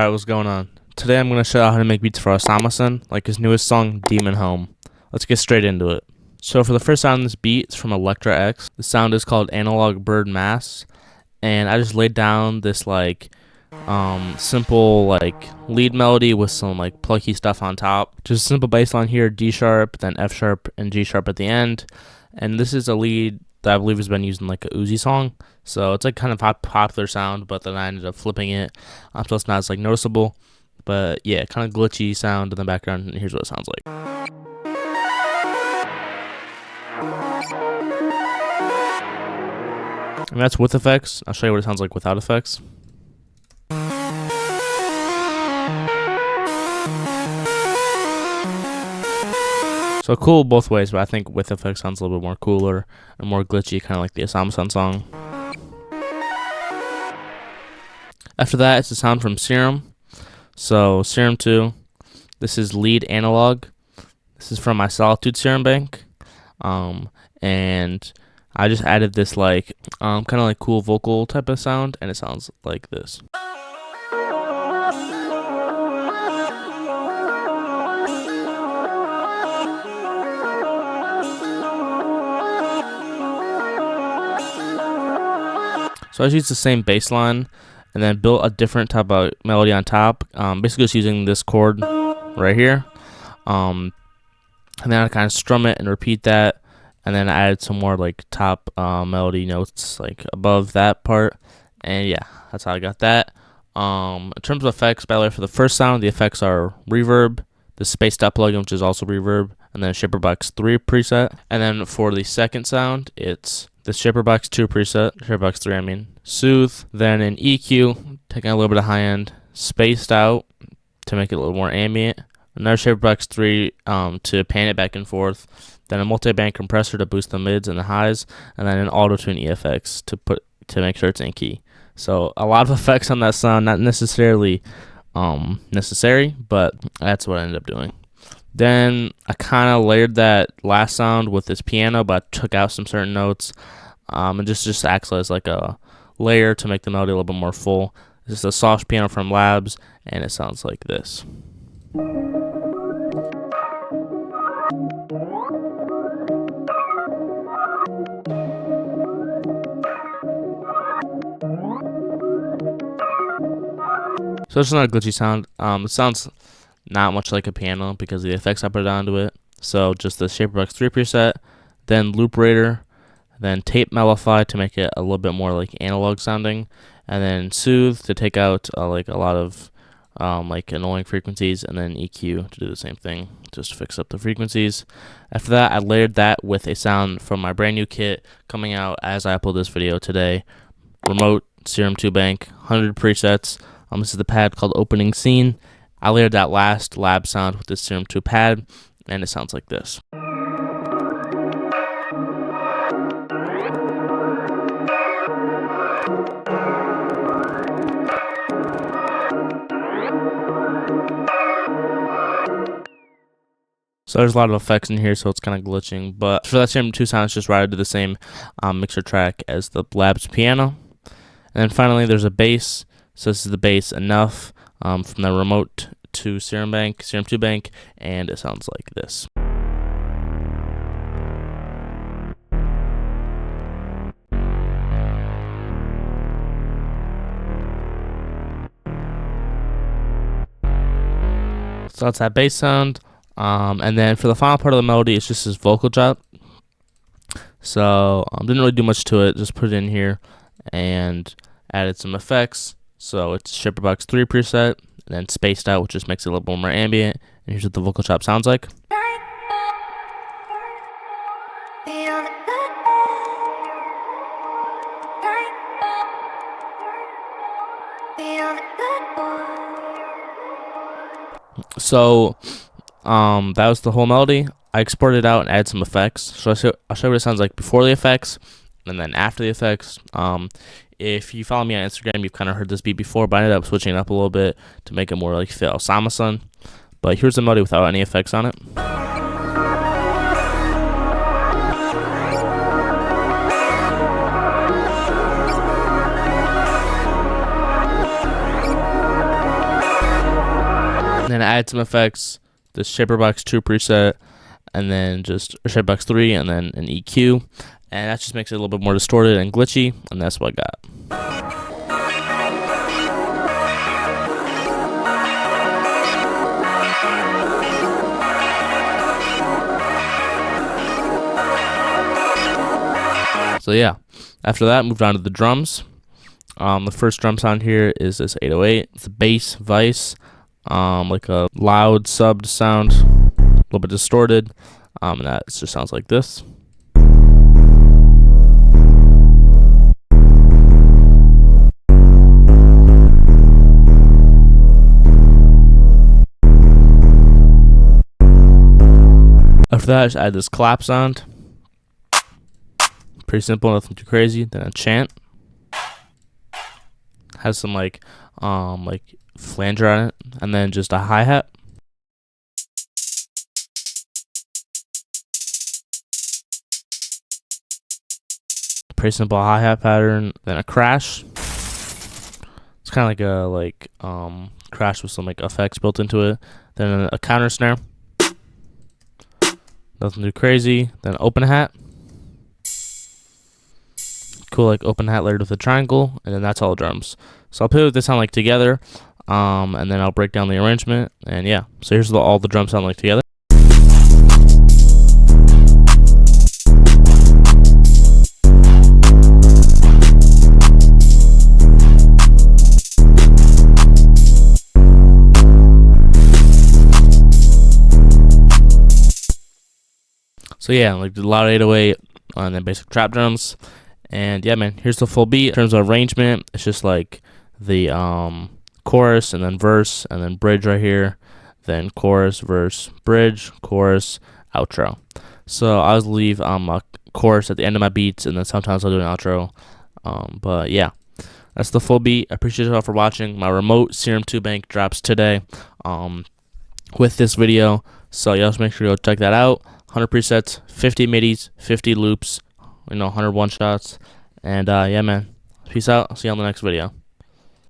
Alright, what's going on? Today I'm going to show you how to make beats for Osamason, like his newest song, Demon Home. Let's get straight into it. So for the first sound in this beat, it's from Electra X. The sound is called Analog Bird Mass, and I just laid down this simple lead melody with some plucky stuff on top. Just a simple bass line here, D sharp, then F sharp, and G sharp at the end. And this is a lead that I believe has been used in a Uzi song. So it's kind of popular sound, but then I ended up flipping it. So it's not as noticeable. But yeah, kind of glitchy sound in the background, and here's what it sounds like. And that's with effects. I'll show you what it sounds like without effects. So cool both ways, but I think with effects sounds a little bit more cooler and more glitchy, kind of like the Osamason song. After that, it's a sound from Serum. So Serum 2, this is lead analog. This is from my Solitude Serum bank, and I just added this kind of cool vocal type of sound, and it sounds like this. So I just used the same bass line and then built a different type of melody on top, basically just using this chord right here. And then I kind of strum it and repeat that, and then I added some more top melody notes above that part, and yeah, that's how I got that. In terms of effects, by the way, for the first sound, the effects are reverb, the spaced out plugin, which is also reverb, and then Shaperbox 3 preset. And then for the second sound, it's the Shaperbox 2 preset, Shaperbox 3 I mean, Soothe, then an EQ, taking a little bit of high end, spaced out to make it a little more ambient, another Shaperbox 3 to pan it back and forth, then a multi-band compressor to boost the mids and the highs, and then an auto-tune EFX to make sure it's in key. So a lot of effects on that sound, not necessarily necessary, but that's what I ended up doing. Then I kind of layered that last sound with this piano, but I took out some certain notes, and just acts as a layer to make the melody a little bit more full. This is a soft piano from Labs, and it sounds like this. So it's not a glitchy sound. It sounds not much like a piano because of the effects I put onto it. So just the Shaperbox 3 preset, then Loop Raider, then Tape Mellify to make it a little bit more analog sounding, and then Soothe to take out a lot of annoying frequencies, and then EQ to do the same thing, just to fix up the frequencies. After that, I layered that with a sound from my brand new kit coming out as I upload this video today. Remote Serum 2 bank, 100 presets. This is the pad called Opening Scene. I layered that last lab sound with this Serum 2 pad, and it sounds like this. So there's a lot of effects in here, so it's kind of glitching. But for that Serum 2 sound, it's just routed to the same mixer track as the Labs piano. And then finally, there's a bass. So this is the bass Enough from the Remote to Serum 2 bank, and it sounds like this. So that's that bass sound. And then for the final part of the melody, it's just this vocal drop. So didn't really do much to it, just put it in here and added some effects. So it's Shaperbox 3 preset, and then spaced out, which just makes it a little more ambient. And here's what the vocal chop sounds like. So that was the whole melody. I exported it out and added some effects. So I'll show you what it sounds like before the effects and then after the effects. If you follow me on Instagram, you've kind of heard this beat before, but I ended up switching it up a little bit to make it more fit Osamason. But here's the melody without any effects on it. then add some effects, this Shaperbox 2 preset, and then just Shaperbox 3, and then an EQ, and that just makes it a little bit more distorted and glitchy, and that's what I got. So yeah, after that, moved on to the drums. The first drum sound here is this 808. It's a bass vice, like a loud subbed sound, a little bit distorted, and that just sounds like this. After that, I just add this clap sound. Pretty simple, nothing too crazy. Then a chant. Has some like flanger on it, and then just a hi-hat. Pretty simple hi-hat pattern. Then a crash. It's kind of like a crash with some like effects built into it. Then a counter snare. Nothing too crazy. Then open hat. Cool, like open hat layered with a triangle, and then that's all the drums. So I'll play what they sound like together, and then I'll break down the arrangement, and yeah. So here's all the drums sound like together. So yeah, like the loud 808, and then basic trap drums. And yeah, man, here's the full beat. In terms of arrangement, it's just like the chorus, and then verse, and then bridge right here, then chorus, verse, bridge, chorus, outro. So I always leave a chorus at the end of my beats, and then sometimes I'll do an outro. But yeah, that's the full beat. I appreciate you all for watching. My remote Serum 2 bank drops today with this video, so y'all just make sure to go check that out. 100 presets, 50 midis, 50 loops, 100 one shots, and yeah, man, peace out. I'll see you on the next video.